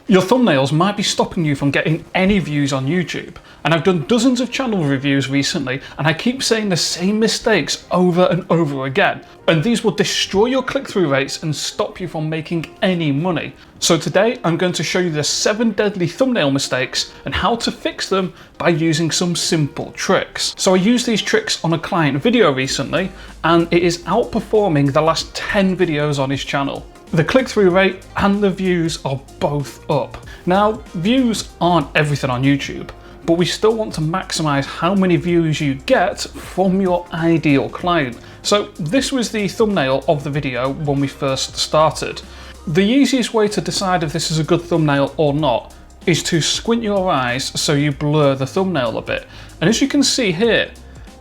Your thumbnails might be stopping you from getting any views on YouTube. And I've done dozens of channel reviews recently, and I keep saying the same mistakes over and over again. And these will destroy your click-through rates and stop you from making any money. So today I'm going to show you the 7 deadly thumbnail mistakes and how to fix them by using some simple tricks. So I used these tricks on a client video recently, and it is outperforming the last 10 videos on his channel. The click-through rate and the views are both up. Now, views aren't everything on YouTube, but we still want to maximize how many views you get from your ideal client. So this was the thumbnail of the video when we first started. The easiest way to decide if this is a good thumbnail or not is to squint your eyes so you blur the thumbnail a bit. And as you can see here,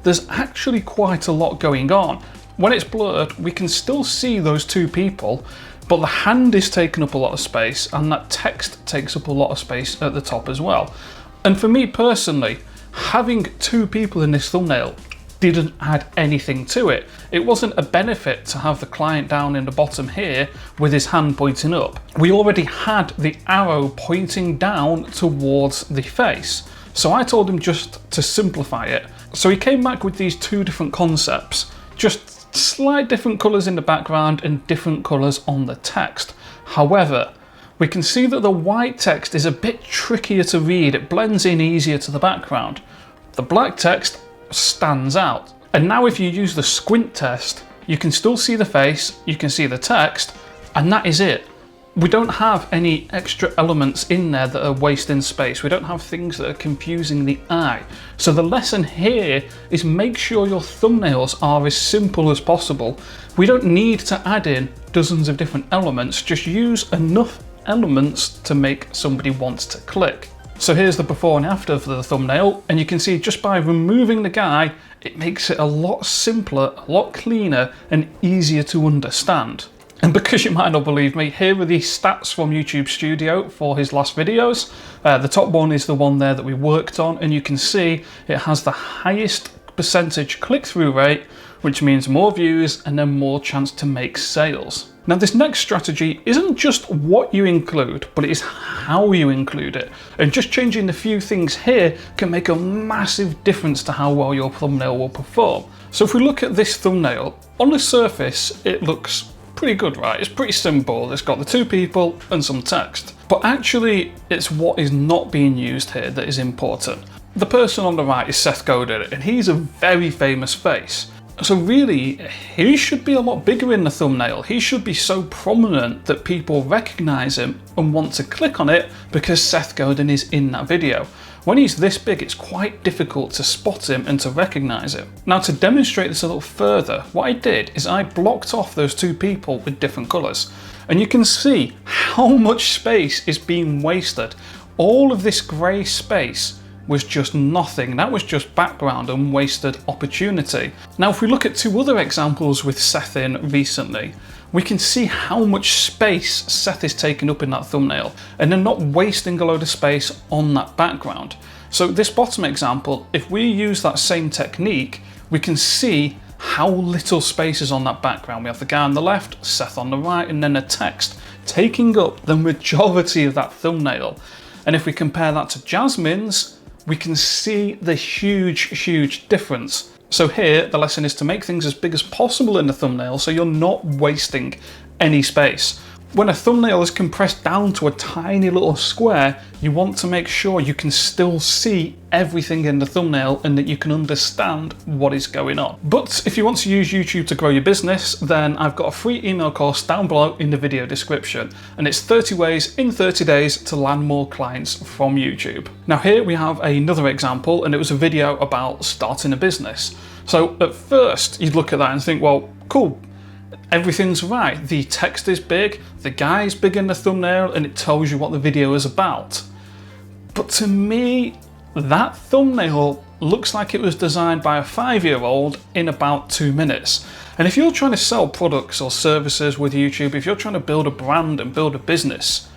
there's actually quite a lot going on. When it's blurred, we can still see those 2 people, but the hand is taking up a lot of space and that text takes up a lot of space at the top as well. And for me personally, having 2 people in this thumbnail didn't add anything to it. It wasn't a benefit to have the client down in the bottom here with his hand pointing up. We already had the arrow pointing down towards the face. So I told him just to simplify it. So he came back with these 2 different concepts, just slight different colours in the background and different colours on the text. However, we can see that the white text is a bit trickier to read. It blends in easier to the background. The black text stands out. And now if you use the squint test, you can still see the face, you can see the text, and that is it. We don't have any extra elements in there that are wasting space. We don't have things that are confusing the eye. So the lesson here is make sure your thumbnails are as simple as possible. We don't need to add in dozens of different elements, just use enough elements to make somebody want to click. So here's the before and after for the thumbnail, and you can see just by removing the guy, it makes it a lot simpler, a lot cleaner, and easier to understand. And because you might not believe me, here are the stats from YouTube Studio for his last videos. The top one is the one there that we worked on, and you can see it has the highest percentage click-through rate, which means more views and then more chance to make sales. Now this next strategy isn't just what you include, but it is how you include it. And just changing a few things here can make a massive difference to how well your thumbnail will perform. So if we look at this thumbnail, on the surface it looks pretty good, right? It's pretty simple. It's got the 2 people and some text. But actually, it's what is not being used here that is important. The person on the right is Seth Godin, and he's a very famous face. So really, he should be a lot bigger in the thumbnail. He should be so prominent that people recognize him and want to click on it because Seth Godin is in that video. When he's this big, it's quite difficult to spot him and to recognize him. Now to demonstrate this a little further, what I did is I blocked off those 2 people with different colors. And you can see how much space is being wasted. All of this gray space was just nothing. That was just background and wasted opportunity. Now if we look at 2 other examples with Seth in recently, we can see how much space Seth is taking up in that thumbnail, and they're not wasting a load of space on that background. So this bottom example, if we use that same technique, we can see how little space is on that background. We have the guy on the left, Seth on the right, and then the text taking up the majority of that thumbnail. And if we compare that to Jasmine's, we can see the huge difference. So here, the lesson is to make things as big as possible in the thumbnail so you're not wasting any space. When a thumbnail is compressed down to a tiny little square, you want to make sure you can still see everything in the thumbnail and that you can understand what is going on. But if you want to use YouTube to grow your business, then I've got a free email course down below in the video description, and it's 30 ways in 30 days to land more clients from YouTube. Now here we have another example, and it was a video about starting a business. So at first you'd look at that and think, well, cool. Everything's right. The text is big, the guy's big in the thumbnail, and it tells you what the video is about. But to me, that thumbnail looks like it was designed by a 5-year-old in about 2 minutes. And if you're trying to sell products or services with YouTube, if you're trying to build a brand and build a business,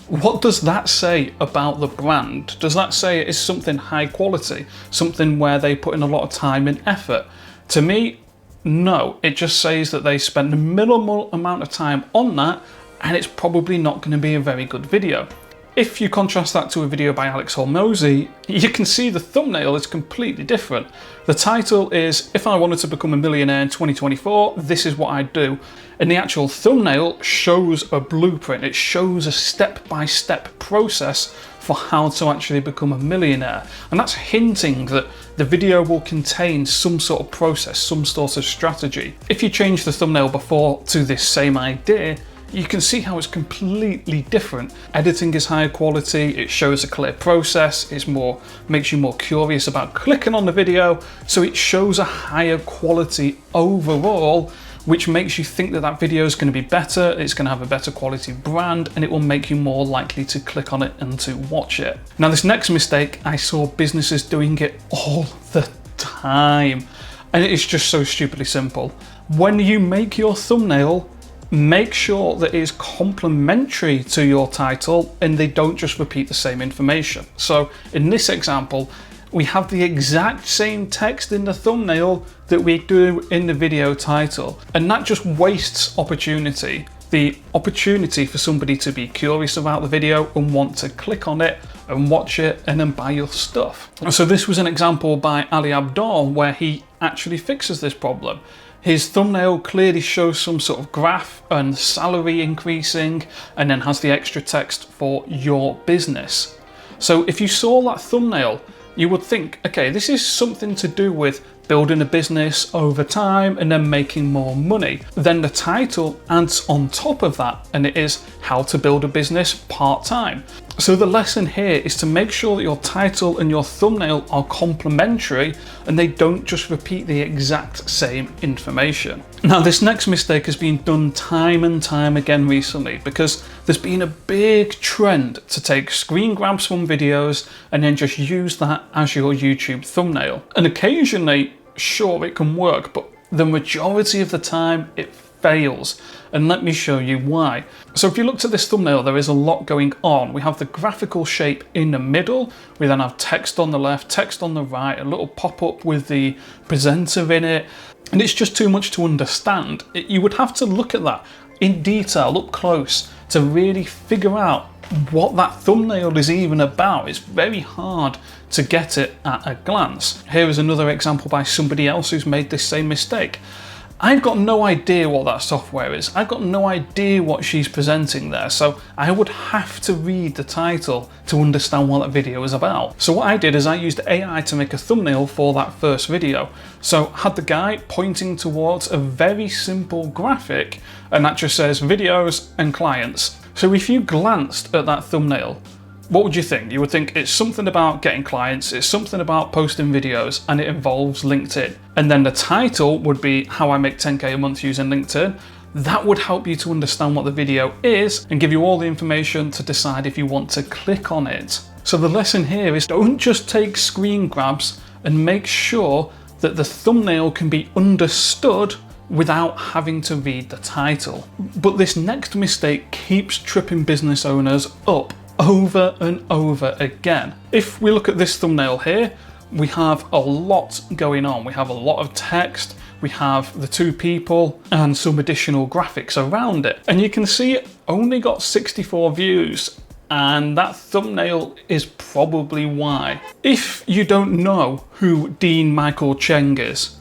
what does that say about the brand? Does that say it is something high quality, something where they put in a lot of time and effort? To me, no, it just says that they spent a minimal amount of time on that, and it's probably not going to be a very good video. If you contrast that to a video by Alex Hormozi, you can see the thumbnail is completely different. The title is, "If I wanted to become a millionaire in 2024, this is what I'd do." And the actual thumbnail shows a blueprint. It shows a step-by-step process for how to actually become a millionaire. And that's hinting that the video will contain some sort of process, some sort of strategy. If you change the thumbnail before to this same idea, you can see how it's completely different. Editing is higher quality, it shows a clear process, makes you more curious about clicking on the video, so it shows a higher quality overall, which makes you think that that video is going to be better, it's going to have a better quality brand, and it will make you more likely to click on it and to watch it. Now, this next mistake, I saw businesses doing it all the time, and it's just so stupidly simple. When you make your thumbnail, make sure that it is complementary to your title and they don't just repeat the same information. So in this example, we have the exact same text in the thumbnail that we do in the video title, and that just wastes opportunity. The opportunity for somebody to be curious about the video and want to click on it and watch it and then buy your stuff. So this was an example by Ali Abdaal where he actually fixes this problem. His thumbnail clearly shows some sort of graph and salary increasing, and then has the extra text for your business. So if you saw that thumbnail, you would think, okay, this is something to do with building a business over time and then making more money. Then the title adds on top of that, and it is how to build a business part-time. So the lesson here is to make sure that your title and your thumbnail are complementary and they don't just repeat the exact same information. Now, this next mistake has been done time and time again recently because there's been a big trend to take screen grabs from videos and then just use that as your YouTube thumbnail. And occasionally, sure, it can work, but the majority of the time it fails, and let me show you why. So if you look at this thumbnail, there is a lot going on. We have the graphical shape in the middle, we then have text on the left, text on the right, a little pop-up with the presenter in it, and it's just too much to understand. You would have to look at that in detail, up close, to really figure out what that thumbnail is even about. It's very hard to get it at a glance. Here is another example by somebody else who's made this same mistake. I've got no idea what that software is. I've got no idea what she's presenting there. So I would have to read the title to understand what that video is about. So what I did is I used AI to make a thumbnail for that first video. So I had the guy pointing towards a very simple graphic, and that just says videos and clients. So if you glanced at that thumbnail, what would you think? You would think it's something about getting clients, it's something about posting videos, and it involves LinkedIn. And then the title would be how I make 10K a month using LinkedIn. That would help you to understand what the video is and give you all the information to decide if you want to click on it. So the lesson here is don't just take screen grabs, and make sure that the thumbnail can be understood without having to read the title. But this next mistake keeps tripping business owners up over and over again. If we look at this thumbnail here, we have a lot going on. We have a lot of text, we have the two people and some additional graphics around it. And you can see it only got 64 views, and that thumbnail is probably why. If you don't know who Dean Michael Cheng is,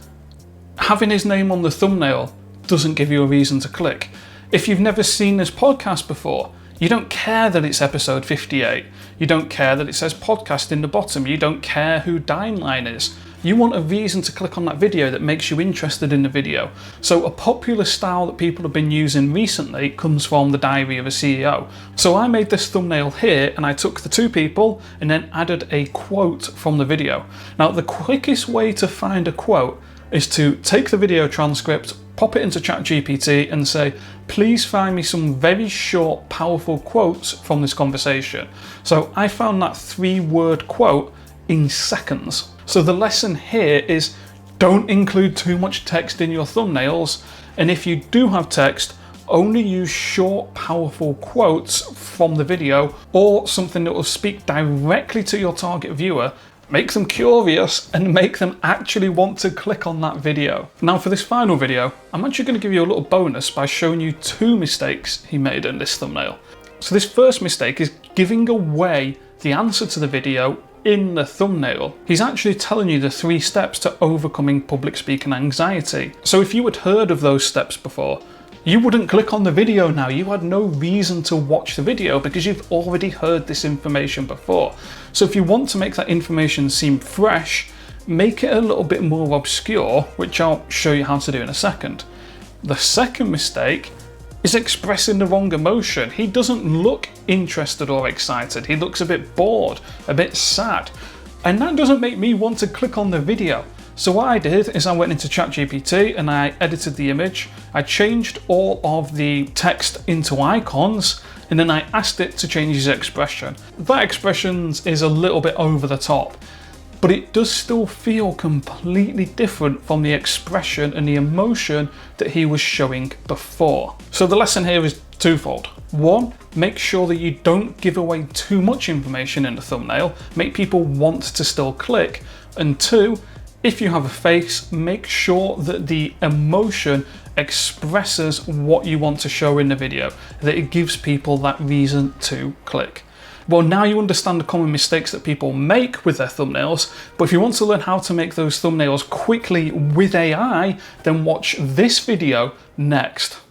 having his name on the thumbnail doesn't give you a reason to click. If you've never seen this podcast before, you don't care that it's episode 58. You don't care that it says podcast in the bottom. You don't care who Dineline is. You want a reason to click on that video that makes you interested in the video. So a popular style that people have been using recently comes from the Diary of a CEO. So I made this thumbnail here, and I took the two people and then added a quote from the video. Now, the quickest way to find a quote is to take the video transcript, pop it into ChatGPT and say, please find me some very short, powerful quotes from this conversation. So I found that 3-word quote in seconds. So the lesson here is don't include too much text in your thumbnails. And if you do have text, only use short, powerful quotes from the video or something that will speak directly to your target viewer, make them curious, and make them actually want to click on that video. Now for this final video, I'm actually going to give you a little bonus by showing you 2 mistakes he made in this thumbnail. So this first mistake is giving away the answer to the video in the thumbnail. He's actually telling you the 3 steps to overcoming public speaking anxiety. So if you had heard of those steps before, you wouldn't click on the video now. You had no reason to watch the video because you've already heard this information before. So if you want to make that information seem fresh, make it a little bit more obscure, which I'll show you how to do in a second. The second mistake is expressing the wrong emotion. He doesn't look interested or excited. He looks a bit bored, a bit sad. And that doesn't make me want to click on the video. So what I did is I went into ChatGPT and I edited the image. I changed all of the text into icons, and then I asked it to change his expression. That expression is a little bit over the top, but it does still feel completely different from the expression and the emotion that he was showing before. So the lesson here is twofold. 1, make sure that you don't give away too much information in the thumbnail, make people want to still click. And 2, if you have a face, make sure that the emotion expresses what you want to show in the video, that it gives people that reason to click. Well, now you understand the common mistakes that people make with their thumbnails, but if you want to learn how to make those thumbnails quickly with AI, then watch this video next.